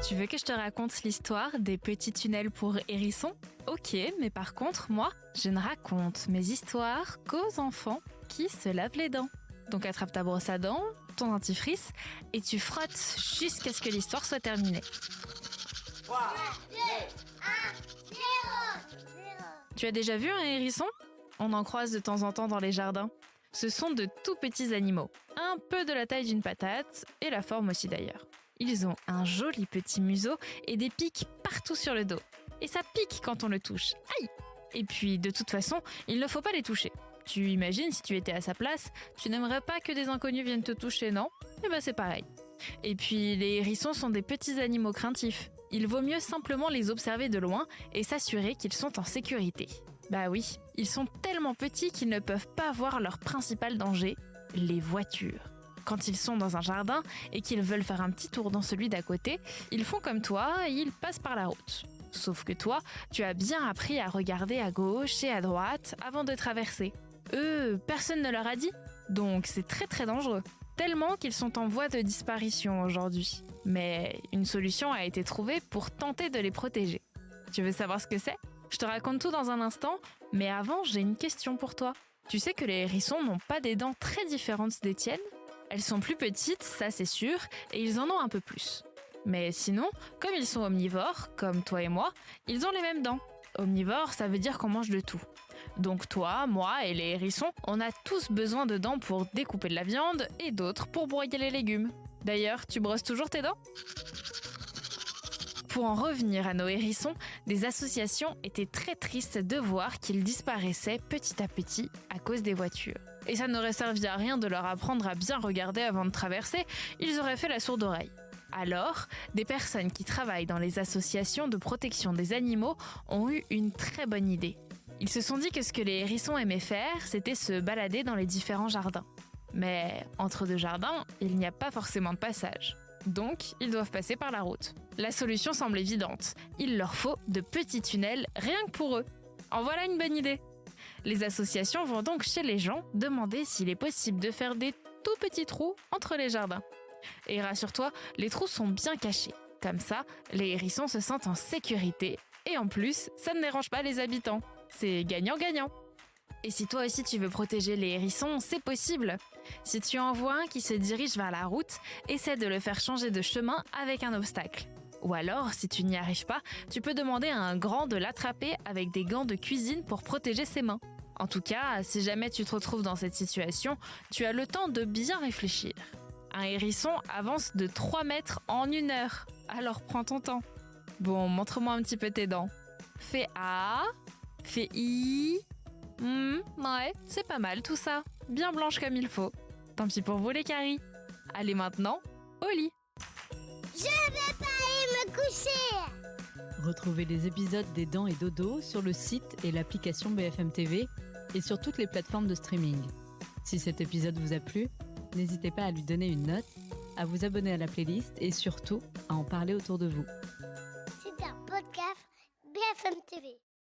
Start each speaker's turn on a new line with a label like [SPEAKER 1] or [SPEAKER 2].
[SPEAKER 1] Tu veux que je te raconte l'histoire des petits tunnels pour hérissons ? Ok, mais par contre, moi, je ne raconte mes histoires qu'aux enfants qui se lavent les dents. Donc attrape ta brosse à dents, ton dentifrice, et tu frottes jusqu'à ce que l'histoire soit terminée.
[SPEAKER 2] 3, 2, 1, 0.
[SPEAKER 1] Tu as déjà vu un hérisson ? On en croise de temps en temps dans les jardins. Ce sont de tout petits animaux, un peu de la taille d'une patate, et la forme aussi d'ailleurs. Ils ont un joli petit museau et des pics partout sur le dos. Et ça pique quand on le touche. Aïe ! Et puis, de toute façon, il ne faut pas les toucher. Tu imagines si tu étais à sa place, tu n'aimerais pas que des inconnus viennent te toucher, non ? Eh ben c'est pareil. Et puis, les hérissons sont des petits animaux craintifs. Il vaut mieux simplement les observer de loin et s'assurer qu'ils sont en sécurité. Bah oui, ils sont tellement petits qu'ils ne peuvent pas voir leur principal danger, les voitures. Quand ils sont dans un jardin et qu'ils veulent faire un petit tour dans celui d'à côté, ils font comme toi et ils passent par la route. Sauf que toi, tu as bien appris à regarder à gauche et à droite avant de traverser. Eux, personne ne leur a dit, donc c'est très très dangereux. Tellement qu'ils sont en voie de disparition aujourd'hui. Mais une solution a été trouvée pour tenter de les protéger. Tu veux savoir ce que c'est ? Je te raconte tout dans un instant, mais avant, j'ai une question pour toi. Tu sais que les hérissons n'ont pas des dents très différentes des tiennes ? Elles sont plus petites, ça c'est sûr, et ils en ont un peu plus. Mais sinon, comme ils sont omnivores, comme toi et moi, ils ont les mêmes dents. Omnivore, ça veut dire qu'on mange de tout. Donc toi, moi et les hérissons, on a tous besoin de dents pour découper de la viande et d'autres pour broyer les légumes. D'ailleurs, tu brosses toujours tes dents ? Pour en revenir à nos hérissons, des associations étaient très tristes de voir qu'ils disparaissaient petit à petit à cause des voitures. Et ça n'aurait servi à rien de leur apprendre à bien regarder avant de traverser, ils auraient fait la sourde oreille. Alors, des personnes qui travaillent dans les associations de protection des animaux ont eu une très bonne idée. Ils se sont dit que ce que les hérissons aimaient faire, c'était se balader dans les différents jardins. Mais entre deux jardins, il n'y a pas forcément de passage. Donc, ils doivent passer par la route. La solution semble évidente. Il leur faut de petits tunnels rien que pour eux. En voilà une bonne idée. Les associations vont donc chez les gens demander s'il est possible de faire des tout petits trous entre les jardins. Et rassure-toi, les trous sont bien cachés. Comme ça, les hérissons se sentent en sécurité. Et en plus, ça ne dérange pas les habitants. C'est gagnant-gagnant. Et si toi aussi tu veux protéger les hérissons, c'est possible. Si tu en vois un qui se dirige vers la route, essaie de le faire changer de chemin avec un obstacle. Ou alors, si tu n'y arrives pas, tu peux demander à un grand de l'attraper avec des gants de cuisine pour protéger ses mains. En tout cas, si jamais tu te retrouves dans cette situation, tu as le temps de bien réfléchir. Un hérisson avance de 3 mètres en 1 heure, alors prends ton temps. Bon, montre-moi un petit peu tes dents. Fais A, fais I... ouais, c'est pas mal tout ça. Bien blanche comme il faut. Tant pis pour vous les caries. Allez maintenant, au lit.
[SPEAKER 2] Je vais pas aller me coucher.
[SPEAKER 3] Retrouvez les épisodes des Dents et Dodo sur le site et l'application BFM TV et sur toutes les plateformes de streaming. Si cet épisode vous a plu, n'hésitez pas à lui donner une note, à vous abonner à la playlist et surtout à en parler autour de vous.